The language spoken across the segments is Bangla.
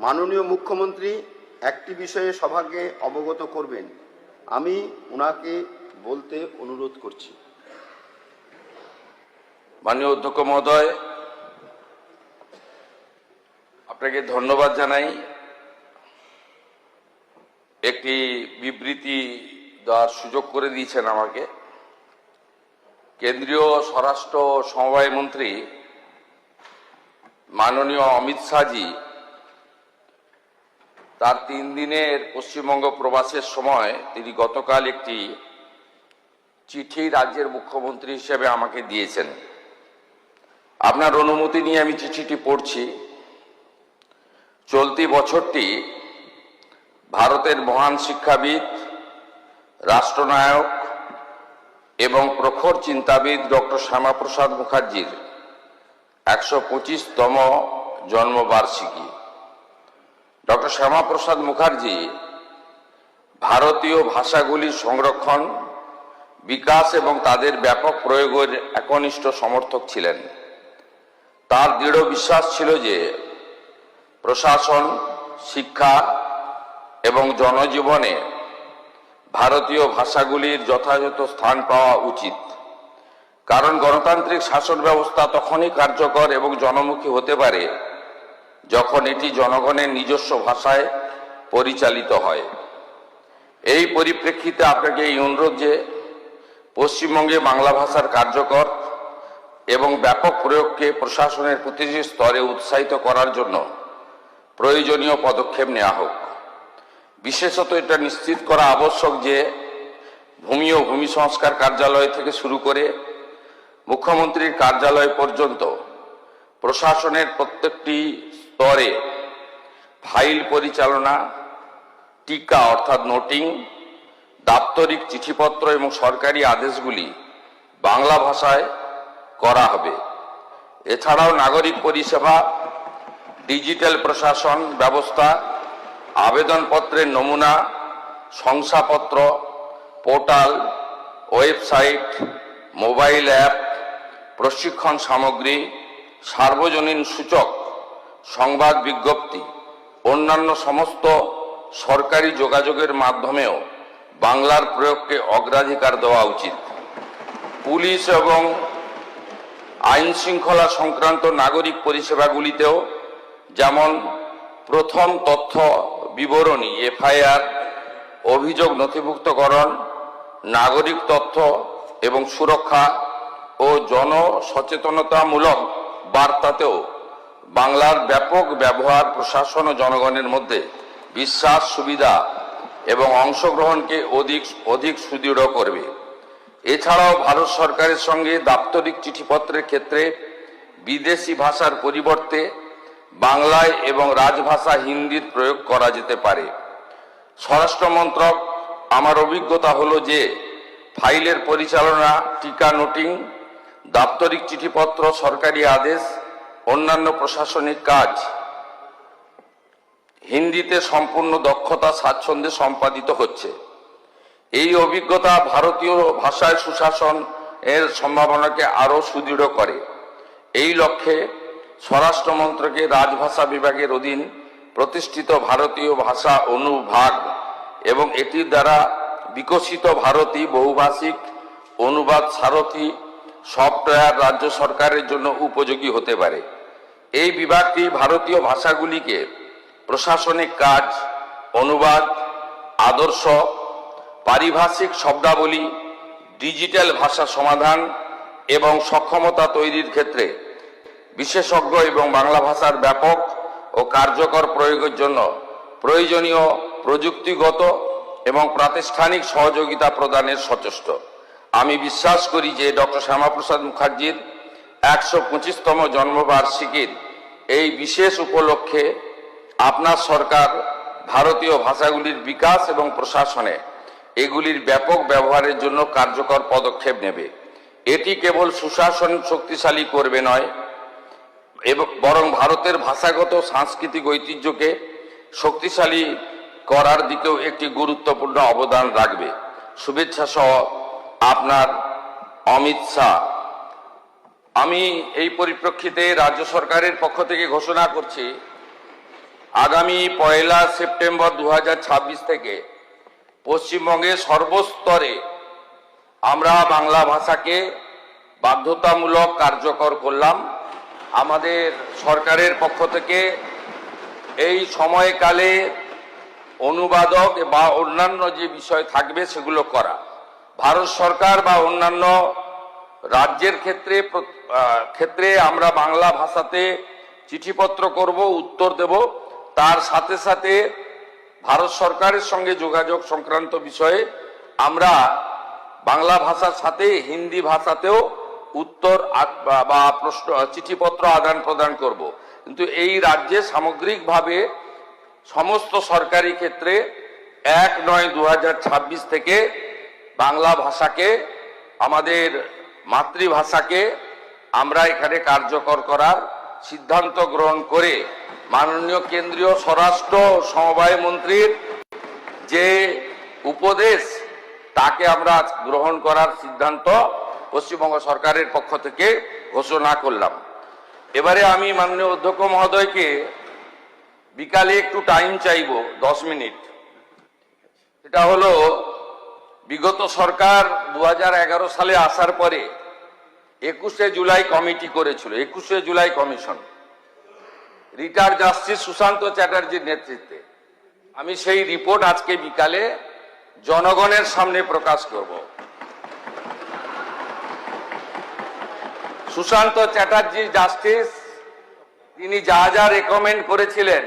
মাননীয় মুখ্যমন্ত্রী একটি বিষয়ে সভাকে অবগত করবেন, আমি ওনাকে বলতে অনুরোধ করছি। মাননীয় অধ্যক্ষ মহোদয়, আপনাকে ধন্যবাদ জানাই। একটি বিবৃতি দেওয়ার সুযোগ করে দিয়েছেন আমাকে। কেন্দ্রীয় স্বরাষ্ট্র সমবায় মন্ত্রী মাননীয় অমিত শাহজি তার 3 দিনের পশ্চিমবঙ্গ প্রবাসের সময় তিনি গতকাল একটি চিঠি রাজ্যের মুখ্যমন্ত্রী হিসেবে আমাকে দিয়েছেন। আপনার অনুমতি নিয়ে আমি চিঠিটি পড়ছি। চলতি বছরটি ভারতের মহান শিক্ষাবিদ, রাষ্ট্রনায়ক এবং প্রখর চিন্তাবিদ ডক্টর শ্যামাপ্রসাদ মুখার্জির 125তম জন্মবার্ষিকী। ডক্টর শ্যামাপ্রসাদ মুখার্জি ভারতীয় ভাষাগুলির সংরক্ষণ, বিকাশ এবং তাদের ব্যাপক প্রয়োগের একনিষ্ঠ সমর্থক ছিলেন। তার দৃঢ় বিশ্বাস ছিল যে প্রশাসন, শিক্ষা এবং জনজীবনে ভারতীয় ভাষাগুলির যথাযথ স্থান পাওয়া উচিত, কারণ গণতান্ত্রিক শাসন ব্যবস্থা তখনই কার্যকর এবং জনমুখী হতে পারে যখন এটি জনগণের নিজস্ব ভাষায় পরিচালিত হয়। এই পরিপ্রেক্ষিতে আপনাকে এই অনুরোধ যে পশ্চিমবঙ্গে বাংলা ভাষার কার্যকর এবং ব্যাপক প্রয়োগকে প্রশাসনের প্রতিটি স্তরে উৎসাহিত করার জন্য প্রয়োজনীয় পদক্ষেপ নেওয়া হোক। বিশেষত এটা নিশ্চিত করা আবশ্যক যে ভূমি ও ভূমি সংস্কার কার্যালয় থেকে শুরু করে মুখ্যমন্ত্রীর কার্যালয় পর্যন্ত প্রশাসনের প্রত্যেকটি স্তরে ফাইল পরিচালনা, টিকা অর্থাৎ নোটিং, দাপ্তরিক চিঠিপত্র এবং সরকারি আদেশগুলি বাংলা ভাষায় করা হবে। এছাড়াও নাগরিক পরিষেবা, ডিজিটাল প্রশাসন ব্যবস্থা, আবেদনপত্রের নমুনা, শংসাপত্র, পোর্টাল, ওয়েবসাইট, মোবাইল অ্যাপ, প্রশিক্ষণ সামগ্রী, সার্বজনীন সূচক, সংবাদ বিজ্ঞপ্তি, অন্যান্য সমস্ত সরকারি যোগাযোগের মাধ্যমেও বাংলার প্রয়োগকে অগ্রাধিকার দেওয়া উচিত। পুলিশ এবং আইন শৃঙ্খলা সংক্রান্ত নাগরিক পরিষেবাগুলিতেও যেমন প্রথম তথ্য বিবরণী, এফআইআর, অভিযোগ নথিভুক্তকরণ, নাগরিক তথ্য এবং সুরক্ষা ও জনসচেতনতামূলক বার্তাতেও বাংলার ব্যাপক ব্যবহার প্রশাসন ও জনগণের মধ্যে বিশ্বাস, সুবিধা এবং অংশগ্রহণকে অধিক সুদৃঢ় করবে। এছাড়াও ভারত সরকারের সঙ্গে দাপ্তরিক চিঠিপত্রের ক্ষেত্রে বিদেশি ভাষার পরিবর্তে বাংলায় এবং রাজভাষা হিন্দির প্রয়োগ করা যেতে পারে। স্বরাষ্ট্র মন্ত্রক, আমার অভিজ্ঞতা হলো যে ফাইলের পরিচালনা, টিকা নোটিং, দাপ্তরিক চিঠিপত্র, সরকারি আদেশ, অন্যান্য প্রশাসনিক কাজ হিন্দিতে সম্পূর্ণ দক্ষতা, স্বাচ্ছন্দ্যে সম্পাদিত হচ্ছে। এই অভিজ্ঞতা ভারতীয় ভাষায় সুশাসন এর সম্ভাবনাকে আরও সুদৃঢ় করে। এই লক্ষ্যে স্বরাষ্ট্র মন্ত্রকের রাজভাষা বিভাগের অধীন প্রতিষ্ঠিত ভারতীয় ভাষা অনুভাগ এবং এটির দ্বারা বিকশিত ভারতী বহুভাষিক অনুবাদ সারথী সফটওয়্যার রাজ্য সরকারের জন্য উপযোগী হতে পারে। এই বিভাগটি ভারতীয় ভাষাগুলিকে প্রশাসনিক কাজ, অনুবাদ, আদর্শ, পারিভাষিক শব্দাবলী, ডিজিটাল ভাষা সমাধান এবং সক্ষমতা তৈরির ক্ষেত্রে বিশেষজ্ঞ এবং বাংলা ভাষার ব্যাপক ও কার্যকর প্রয়োগের জন্য প্রয়োজনীয় প্রযুক্তিগত এবং প্রাতিষ্ঠানিক সহযোগিতা প্রদানের সচেষ্ট। আমি বিশ্বাস করি যে ডক্টর শ্যামাপ্রসাদ মুখার্জির 125তম জন্মবার্ষিকীর এই বিশেষ উপলক্ষে আপনার সরকার ভারতীয় ভাষাগুলির বিকাশ এবং প্রশাসনে এগুলির ব্যাপক ব্যবহারের জন্য কার্যকর পদক্ষেপ নেবে। এটি কেবল সুশাসন শক্তিশালী করবে নয়, বরং ভারতের ভাষাগত সাংস্কৃতিক ঐতিহ্যকে শক্তিশালী করার দিকেও একটি গুরুত্বপূর্ণ অবদান রাখবে। শুভেচ্ছা সহ আপনার অমিত শাহ। আমি এই পরিপ্রেক্ষিতে রাজ্য সরকারের পক্ষ থেকে ঘোষণা করছি আগামী 1 সেপ্টেম্বর 2026 থেকে পশ্চিমবঙ্গে সর্বস্তরে আমরা বাংলা ভাষাকে বাধ্যতামূলক কার্যকর করলাম। আমাদের সরকারের পক্ষ থেকে এই সময়কালে অনুবাদক বা অন্যান্য যে বিষয় থাকবে সেগুলো করা। ভারত সরকার বা অন্যান্য রাজ্যের ক্ষেত্রে আমরা বাংলা ভাষাতে চিঠিপত্র করব, উত্তর দেব। তার সাথে সাথে ভারত সরকারের সঙ্গে যোগাযোগ সংক্রান্ত বিষয়ে আমরা বাংলা ভাষার সাথে হিন্দি ভাষাতেও উত্তর বা প্রশ্ন চিঠিপত্র আদান প্রদান করব। কিন্তু এই রাজ্যে সামগ্রিকভাবে সমস্ত সরকারি ক্ষেত্রে 1/9/2026 থেকে বাংলা ভাষাকে, আমাদের মাতৃভাষাকে আমরা এখানে কার্যকর করার সিদ্ধান্ত গ্রহণ করে মাননীয় কেন্দ্রীয় স্বরাষ্ট্র সমবায় মন্ত্রীর যে উপদেশ তাকে আমরা গ্রহণ করার সিদ্ধান্ত পশ্চিমবঙ্গ সরকারের পক্ষ থেকে ঘোষণা করলাম। এবারে আমি মাননীয় অধ্যক্ষ মহোদয়কে বিকালে একটু টাইম চাইব, 10 মিনিট। এটা হলো বিগত সরকার 2011 সালে আসার পরে 21শে জুলাই কমিটি করেছিল, 21শে July commission, retired justice Sushanta চ্যাটার্জির নেতৃত্বে। আমি সেই রিপোর্ট আজকে বিকালে জনগণের সামনে প্রকাশ করব। সুশান্ত চ্যাটার্জি জাস্টিস, তিনি যা যা রেকমেন্ড করেছিলেন,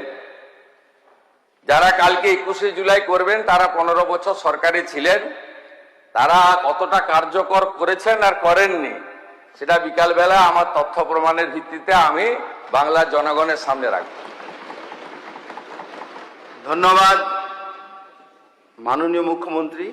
যারা কালকে 21শে জুলাই করবেন তারা 15 বছর সরকারে ছিলেন, তারা কতটা কার্যকর করেছেন আর করেননি সেটা বিকালবেলা আমার তথ্য প্রমাণের ভিত্তিতে আমি বাংলার জনগণের সামনে রাখব। ধন্যবাদ মাননীয় মুখ্যমন্ত্রী।